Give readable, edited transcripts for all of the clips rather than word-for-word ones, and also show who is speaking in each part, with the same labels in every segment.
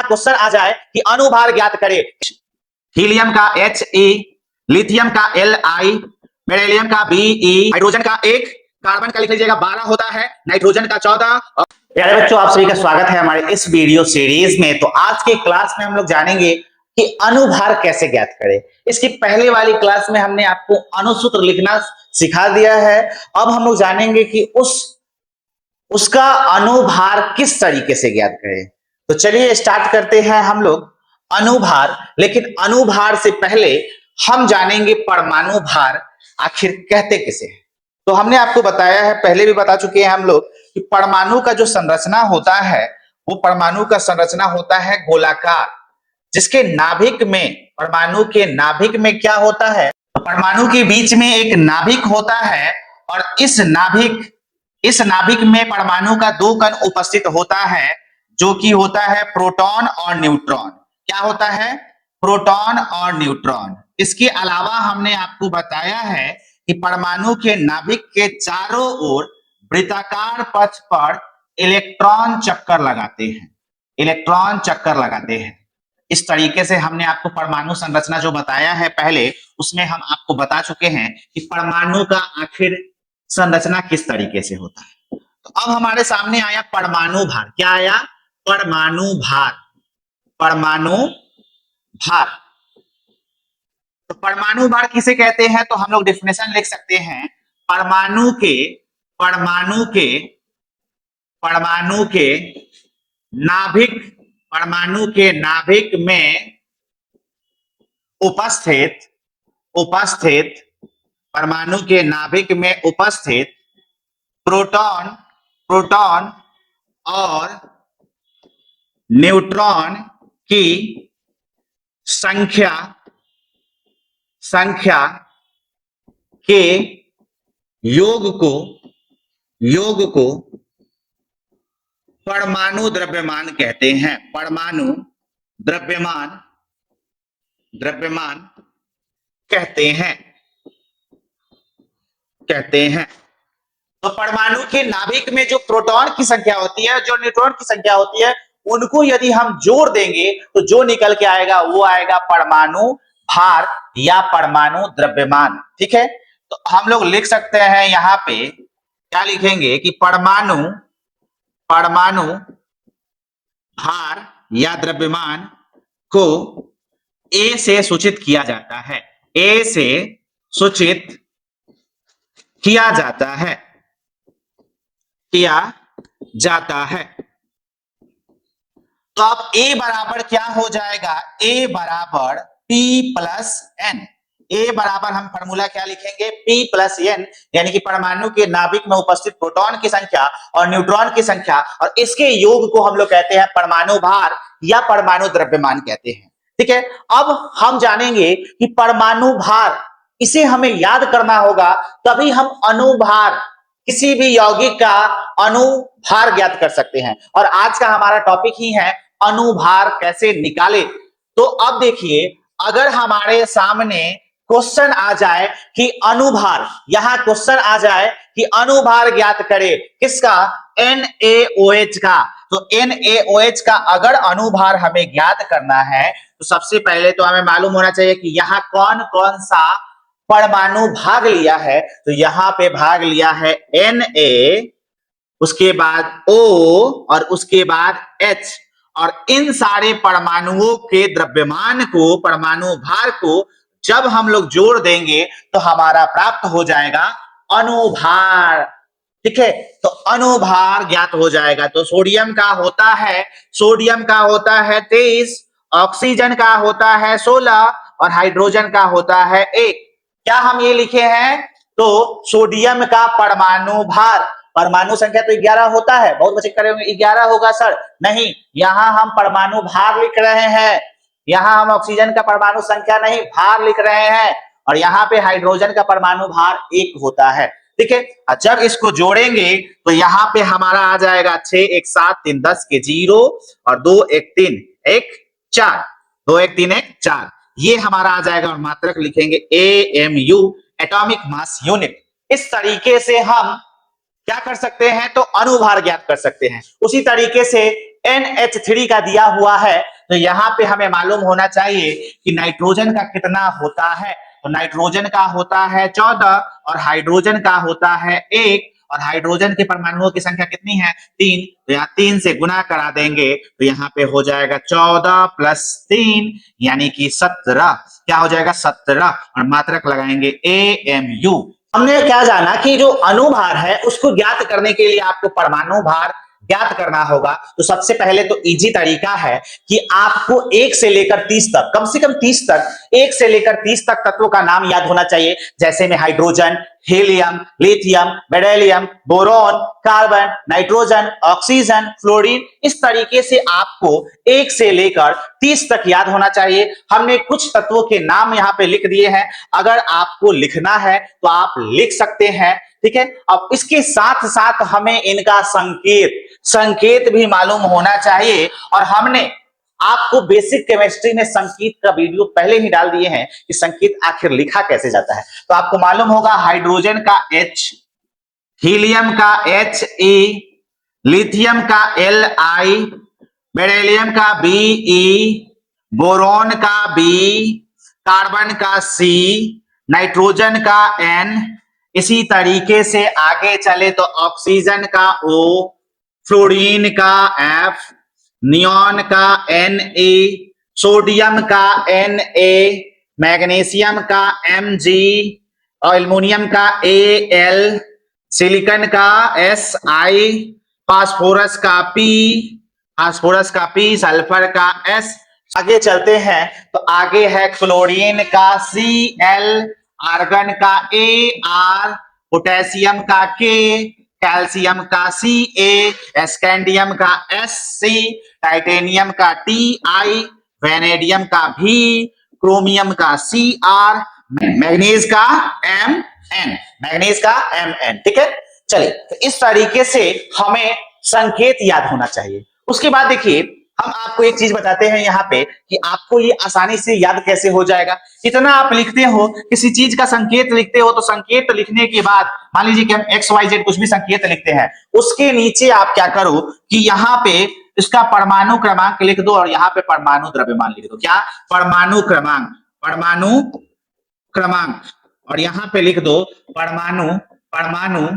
Speaker 1: Question आ जाए कि अणुभार ज्ञात करें। हीलियम का He, लिथियम का Li, बेरिलियम का Be, हाइड्रोजन का 1, कार्बन का लिख लीजिएगा 12 होता है, नाइट्रोजन का 14। प्यारे बच्चों, आप सभी का स्वागत है हमारे इस वीडियो सीरीज में। तो आज के क्लास में हम लोग जानेंगे कि अणुभार कैसे ज्ञात करें। इसकी पहले वाली क्लास में हमने आपको अणुसूत्र लिखना सिखा दिया है। अब हम लोग जानेंगे कि उसका अणुभार किस तरीके से ज्ञात करें। तो चलिए स्टार्ट करते हैं हम लोग अणुभार। लेकिन अणुभार से पहले हम जानेंगे परमाणु भार आखिर कहते किसे हैं। तो हमने आपको बताया है, पहले भी बता चुके हैं हम लोग, कि परमाणु का जो संरचना होता है वो परमाणु का संरचना होता है गोलाकार, जिसके नाभिक में, परमाणु के नाभिक में क्या होता है, परमाणु के बीच में एक नाभिक होता है और इस नाभिक में परमाणु का 2 कण उपस्थित होता है, जो कि होता है प्रोटॉन और न्यूट्रॉन। क्या होता है? प्रोटॉन और न्यूट्रॉन। इसके अलावा हमने आपको बताया है कि परमाणु के नाभिक के चारों ओर वृत्ताकार पथ पर इलेक्ट्रॉन चक्कर लगाते हैं, इलेक्ट्रॉन चक्कर लगाते हैं। इस तरीके से हमने आपको परमाणु संरचना जो बताया है पहले, उसमें हम आपको बता चुके हैं कि परमाणु का आखिर संरचना किस तरीके से होता है। तो अब हमारे सामने आया परमाणु भार। क्या आया? परमाणु भार। परमाणु भार। तो परमाणु भार किसे कहते हैं? तो हम लोग डेफिनेशन लिख सकते हैं, परमाणु के नाभिक में उपस्थित परमाणु के नाभिक में उपस्थित प्रोटॉन और न्यूट्रॉन की संख्या के योग को परमाणु द्रव्यमान कहते हैं। परमाणु द्रव्यमान कहते हैं। तो परमाणु के नाभिक में जो प्रोटॉन की संख्या होती है, जो न्यूट्रॉन की संख्या होती है, उनको यदि हम जोड़ देंगे तो जो निकल के आएगा वो आएगा परमाणु भार या परमाणु द्रव्यमान। ठीक है, तो हम लोग लिख सकते हैं, यहां पे क्या लिखेंगे कि परमाणु भार या द्रव्यमान को ए से सूचित किया जाता है। ए से सूचित किया जाता है। तो अब ए बराबर क्या हो जाएगा? ए बराबर P प्लस N। ए बराबर हम फॉर्मूला क्या लिखेंगे? P प्लस N, यानी कि परमाणु के नाभिक में उपस्थित प्रोटॉन की संख्या और न्यूट्रॉन की संख्या, और इसके योग को हम लोग कहते हैं परमाणु भार या परमाणु द्रव्यमान कहते हैं। ठीक है, अब हम जानेंगे कि परमाणु भार, इसे हमें याद करना होगा, तभी हम अणुभार, किसी भी यौगिक का अणुभार ज्ञात कर सकते हैं। और आज का हमारा टॉपिक ही है अणुभार कैसे निकाले। तो अब देखिए, अगर हमारे सामने क्वेश्चन आ जाए कि अणुभार, यहां क्वेश्चन आ जाए कि अणुभार ज्ञात करें किसका? NaOH का। तो NaOH का अगर अणुभार हमें ज्ञात करना है तो सबसे पहले तो हमें मालूम होना चाहिए कि यहां कौन कौन सा परमाणु भाग लिया है। तो यहां पे भाग लिया है Na, उसके बाद O और उसके बाद H, और इन सारे परमाणुओं के द्रव्यमान को, परमाणु भार को जब हम लोग जोड़ देंगे तो हमारा प्राप्त हो जाएगा अणुभार। ठीक है, तो अणुभार ज्ञात हो जाएगा। तो सोडियम का होता है 23, ऑक्सीजन का होता है 16 और हाइड्रोजन का होता है 1। क्या हम ये लिखे हैं? तो सोडियम का परमाणु भार, परमाणु संख्या तो 11 होता है, बहुत बच्चे करे होंगे 11 होगा सर, नहीं, यहां हम परमाणु भार लिख रहे हैं। यहां हम ऑक्सीजन का परमाणु संख्या नहीं, भार लिख रहे हैं। और यहाँ पे हाइड्रोजन का परमाणु भार 1 होता है। ठीक है, जब इसको जोड़ेंगे तो यहाँ पे हमारा आ जाएगा 6 1 7 3 10 के 0 और 2 1 3 1 4, 2 1 3 1 4, ये हमारा आ जाएगा। और मात्रक लिखेंगे AMU, एटॉमिक मास यूनिट। इस तरीके से हम क्या कर सकते हैं? तो अणुभार ज्ञात कर सकते हैं। उसी तरीके से NH3 का दिया हुआ है तो यहाँ पे हमें मालूम होना चाहिए कि नाइट्रोजन का कितना होता है। तो नाइट्रोजन का होता है 14 और हाइड्रोजन का होता है 1 और हाइड्रोजन के परमाणुओं की संख्या कितनी है 3। तो यहाँ 3 से गुना करा देंगे तो यहाँ पे हो जाएगा 14 प्लस 3 यानी कि 17। क्या हो जाएगा 17 और मात्रक लगाएंगे AMU। हमने क्या जाना कि जो अणुभार है उसको ज्ञात करने के लिए आपको परमाणु भार ज्ञात करना होगा। तो सबसे पहले तो इजी तरीका है कि आपको 1 से लेकर 30 तक, कम से कम 30 तक, 1 से लेकर 30 तक तत्वों का नाम याद होना चाहिए। जैसे में hydrogen, helium, lithium, beryllium, boron, carbon, nitrogen, oxygen, fluorine, इस तरीके से आपको 1 से लेकर 30 तक याद होना चाहिए। हमने कुछ तत्वों के नाम यहाँ पे लिख दिए हैं, अगर आपको लिखना है तो आप लिख सकते हैं, ठीक है। अब इसके साथ साथ हमें इनका संकेत भी मालूम होना चाहिए और हमने आपको बेसिक केमिस्ट्री में संकेत का वीडियो पहले ही डाल दिए हैं कि संकेत आखिर लिखा कैसे जाता है। तो आपको मालूम होगा हाइड्रोजन का H, हीलियम का HE, लिथियम का Li, बेरिलियम का Be, बोरॉन का B, कार्बन का C, नाइट्रोजन का N, इसी तरीके से आगे चले तो ऑक्सीजन का O, फ्लोरीन का F, नियॉन का Na, सोडियम का Na, मैग्नीशियम का Mg, एल्युमिनियम का Al, सिलिकॉन का Si, फास्फोरस का P, सल्फर का S। आगे चलते हैं तो आगे है क्लोरीन का Cl, आर्गन का Ar, पोटेशियम का K, कैल्शियम का Ca, स्कैंडियम का Sc, टाइटेनियम का Ti, वेनेडियम का V, क्रोमियम का Cr, मैग्नीज का Mn, ठीक है। चलिए तो इस तरीके से हमें संकेत याद होना चाहिए। उसके बाद देखिए हम आपको एक चीज बताते हैं यहाँ पे कि आपको ये आसानी से याद कैसे हो जाएगा। इतना आप लिखते हो, किसी चीज का संकेत लिखते हो तो संकेत लिखने के बाद मान लीजिए कि हम XYZ कुछ भी संकेत लिखते हैं, उसके नीचे आप क्या करो कि यहाँ पे इसका परमाणु क्रमांक लिख दो और यहाँ पे परमाणु द्रव्यमान लिख दो। क्या? परमाणु क्रमांक और यहाँ पे लिख दो परमाणु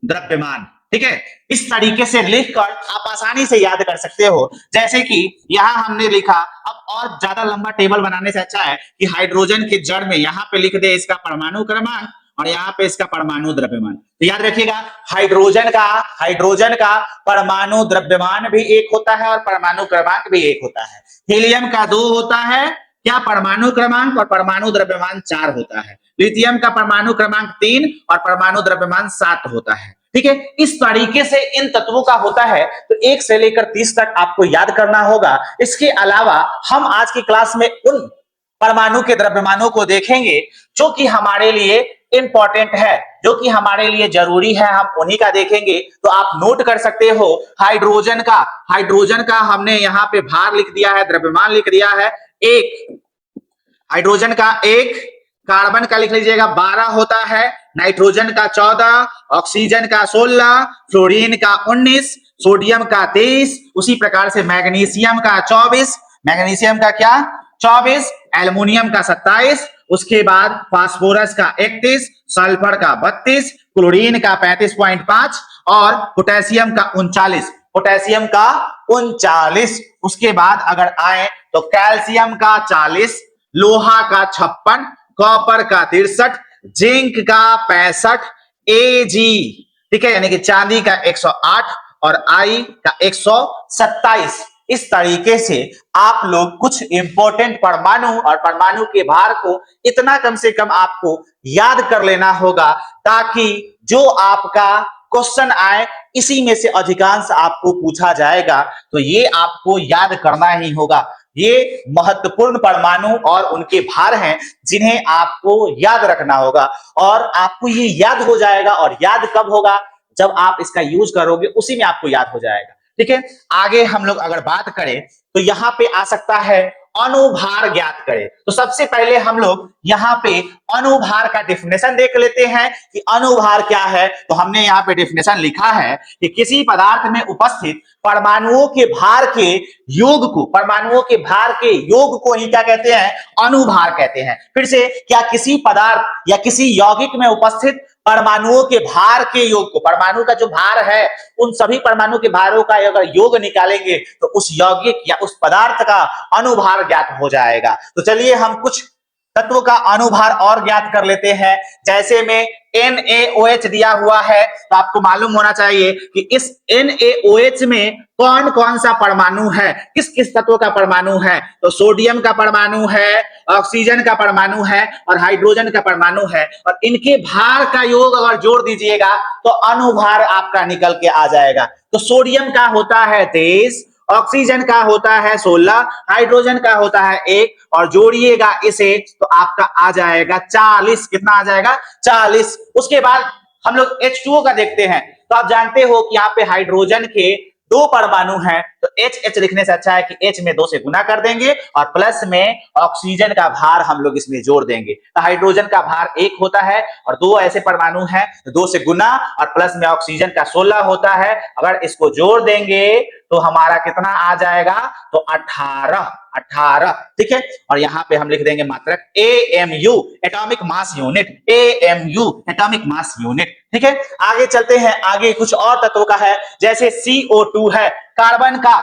Speaker 1: द्रव्यमान, ठीक है। इस तरीके से लिखकर आप आसानी से याद कर सकते हो। जैसे कि यहां हमने लिखा, अब और ज्यादा लंबा टेबल बनाने से अच्छा है कि हाइड्रोजन के जड़ में यहां पे लिख दे इसका परमाणु क्रमांक और यहाँ पे इसका परमाणु द्रव्यमान। तो याद रखिएगा हाइड्रोजन का परमाणु द्रव्यमान भी 1 होता है और परमाणु क्रमांक भी 1 होता है। हीलियम का 2 होता है, क्या? परमाणु क्रमांक और परमाणु द्रव्यमान 4 होता है। लिथियम का परमाणु क्रमांक 3 और परमाणु द्रव्यमान 7 होता है, ठीक है। इस तरीके से इन तत्वों का होता है। तो 1 से लेकर 30 तक आपको याद करना होगा। इसके अलावा हम आज की क्लास में उन परमाणु के द्रव्यमानों को देखेंगे जो कि हमारे लिए इंपॉर्टेंट है, जो कि हमारे लिए जरूरी है, हम उन्हीं का देखेंगे। तो आप नोट कर सकते हो हाइड्रोजन का हमने यहाँ पे भार लिख दिया है, द्रव्यमान लिख दिया है 1। हाइड्रोजन का 1, कार्बन का लिख लीजिएगा 12 होता है, नाइट्रोजन का 14, ऑक्सीजन का 16, फ्लोरीन का 19, सोडियम का 23, उसी प्रकार से मैग्नीशियम का 24, मैग्नीशियम का क्या? 24, एल्युमिनियम का 27, उसके बाद फास्फोरस का 31, सल्फर का 32, क्लोरीन का 35.5 और पोटेशियम का 39। उसके बाद अगर आए तो कैल्शियम का 40, लोहा का 56, कॉपर का 63, जिंक का 65, Ag, ठीक है, यानी कि चांदी का 108 और I का 127। इस तरीके से आप लोग कुछ इंपॉर्टेंट परमाणु और परमाणु के भार को इतना कम से कम आपको याद कर लेना होगा, ताकि जो आपका क्वेश्चन आए इसी में से अधिकांश आपको पूछा जाएगा। तो ये आपको याद करना ही होगा। ये महत्वपूर्ण परमाणु और उनके भार हैं जिन्हें आपको याद रखना होगा, और आपको ये याद हो जाएगा। और याद कब होगा? जब आप इसका यूज करोगे, उसी में आपको याद हो जाएगा, ठीक है। आगे हम लोग अगर बात करें तो यहाँ पे आ सकता है अनुभार ज्ञात करें। तो सबसे पहले हम लोग यहाँ पे अनुभार का डेफिनेशन देख लेते हैं कि अनुभार क्या है। तो हमने यहाँ पे डेफिनेशन लिखा है कि किसी पदार्थ में उपस्थित परमाणुओं के भार के योग को, परमाणुओं के भार के योग को ही क्या कहते हैं, अनुभार कहते हैं। फिर से, क्या किसी पदार्थ या किसी यौगिक में उपस्थित परमाणुओं के भार के योग को, परमाणु का जो भार है उन सभी परमाणु के भारों का अगर योग निकालेंगे तो उस यौगिक या उस पदार्थ का अनुभार ज्ञात हो जाएगा। तो चलिए हम कुछ तत्वों का अनुभार और ज्ञात कर लेते हैं। जैसे में NaOH दिया हुआ है, तो आपको मालूम होना चाहिए कि इस NaOH में कौन कौन सा परमाणु है, किस किस तत्व का परमाणु है। तो सोडियम का परमाणु है, ऑक्सीजन का परमाणु है और हाइड्रोजन का परमाणु है। और इनके भार का योग अगर जोड़ दीजिएगा तो अनुभार आपका निकल के आ जाएगा। तो सोडियम का होता है 23, ऑक्सीजन का होता है 16, हाइड्रोजन का होता है 1 और जोड़िएगा इसे तो आपका आ जाएगा 40। कितना आ जाएगा? 40। उसके बाद हम लोग H2O का देखते हैं। तो आप जानते हो कि यहाँ पे हाइड्रोजन के 2 परमाणु हैं, तो H लिखने से अच्छा है कि H में 2 से गुना कर देंगे और प्लस में ऑक्सीजन का भार हम लोग इसमें जोड़ देंगे। तो हाइड्रोजन का भार 1 होता है और 2 ऐसे परमाणु हैं, तो 2 से गुना और प्लस में ऑक्सीजन का 16 होता है। अगर इसको जोड़ देंगे तो हमारा कितना आ जाएगा? तो 18। ठीक है। और यहाँ पे हम लिख देंगे मात्रक AMU, atomic mass unit, AMU atomic mass unit. ठीक है। आगे चलते हैं, आगे कुछ और तत्वों का है। जैसे CO2 है, कार्बन का,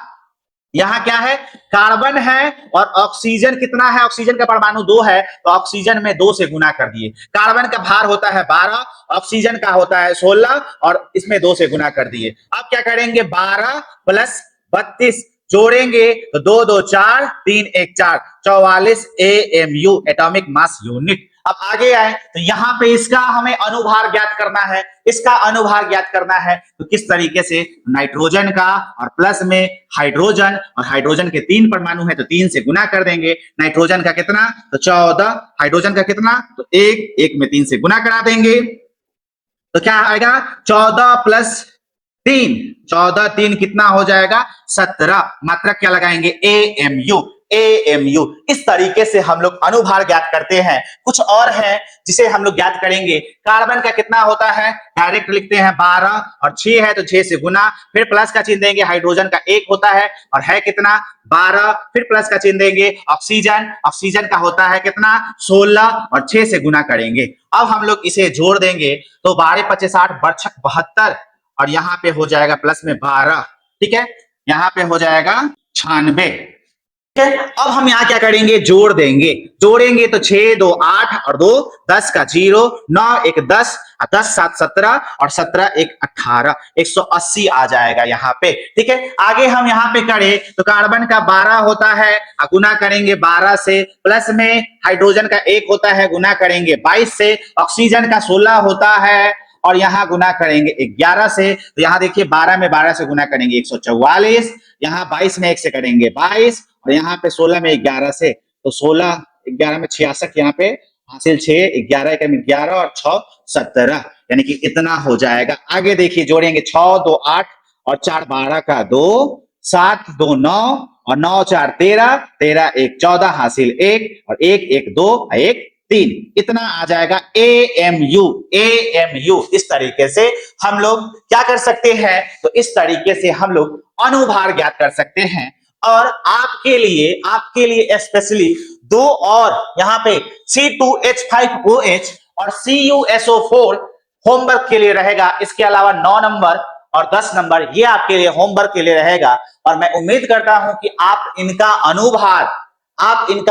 Speaker 1: यहाँ क्या है? कार्बन है और ऑक्सीजन कितना है? ऑक्सीजन का परमाणु 2 है, तो ऑक्सीजन में 2 से गुना कर दिए। कार्बन का भार होता है 12, ऑक्सीजन का होता है 16 और इसमें 2 से गुना कर दिए। अब क्या करेंगे? 12 प्लस 32 जोड़ेंगे तो 2 2 4, 3 1 4, 44 AMU एटॉमिक मास यूनिट। अब आगे आए तो यहाँ पे इसका हमें अनुभार ज्ञात करना है। इसका अनुभार ज्ञात करना है तो किस तरीके से? नाइट्रोजन का और प्लस में हाइड्रोजन, और हाइड्रोजन के 3 परमाणु है तो 3 से गुना कर देंगे। नाइट्रोजन का कितना? तो 14, हाइड्रोजन का कितना? तो 1 में 3 से गुना करा देंगे तो क्या आएगा? 14 प्लस 3, 14 3 कितना हो जाएगा? 17। मात्रक क्या लगाएंगे? AMU। इस तरीके से हम लोग अनुभार ज्ञात करते हैं। कुछ और है जिसे हम लोग ज्ञात करेंगे। कार्बन का कितना होता है? डायरेक्ट लिखते हैं 12 और 6 है तो 6 से गुना, फिर प्लस का चिन्ह देंगे। हाइड्रोजन का 1 होता है और है कितना? 12, फिर प्लस का चिन्ह देंगे। ऑक्सीजन का होता है कितना? 16 और 6 से गुना करेंगे। अब हम लोग इसे जोड़ देंगे तो 12 25 60 बर्छक 72 और यहाँ पे हो जाएगा प्लस में 12। ठीक है। यहाँ पे हो जाएगा 96। अब हम यहाँ क्या करेंगे? जोड़ देंगे। जोड़ेंगे तो 6 2 8 और 2 10 का 0, 9 1 10, 10 7 17 और 17 1 18, 180 आ जाएगा यहाँ पे। ठीक है। आगे हम यहाँ पे करें तो कार्बन का 12 होता है, गुना करेंगे 12 से, प्लस में हाइड्रोजन का 1 होता है, गुना करेंगे 22 से, ऑक्सीजन का 16 होता है और यहाँ गुना करेंगे 11 से। तो यहाँ देखिए 12 में 12 से गुना करेंगे 144, यहाँ 22 में 1 से करेंगे 22 और यहाँ पे 16 में 11 से, तो 16 11 में 66 यहाँ पे हासिल 6, 11 1 में 11 और 6 17, यानी कि इतना हो जाएगा। आगे देखिए जोड़ेंगे 6 2 8 और 4 12 का 2, 7 2 9 और 9 4 13, 13 1 14 हासिल 1 और 1 1 2 1 3, इतना आ जाएगा AMU। इस तरीके से हम लोग क्या कर सकते हैं? तो इस तरीके से हम लोग अनुभार ज्ञात कर सकते हैं। और आपके लिए स्पेशली 2 और यहाँ पे C2H5OH और CuSO4 होमवर्क के लिए रहेगा। इसके अलावा 9 नंबर और 10 नंबर ये आपके लिए होमवर्क के लिए रहेगा। और मैं उम्मीद करता हूं कि आप इनका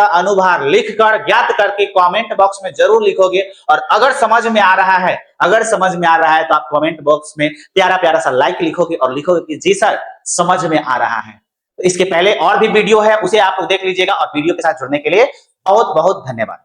Speaker 1: अनुभार लिखकर ज्ञात करके कमेंट बॉक्स में जरूर लिखोगे। और अगर समझ में आ रहा है तो आप कमेंट बॉक्स में प्यारा प्यारा सा लाइक लिखोगे और लिखोगे कि जी सर समझ में आ रहा है। तो इसके पहले और भी वीडियो है, उसे आप देख लीजिएगा। और वीडियो के साथ जुड़ने के लिए बहुत बहुत धन्यवाद।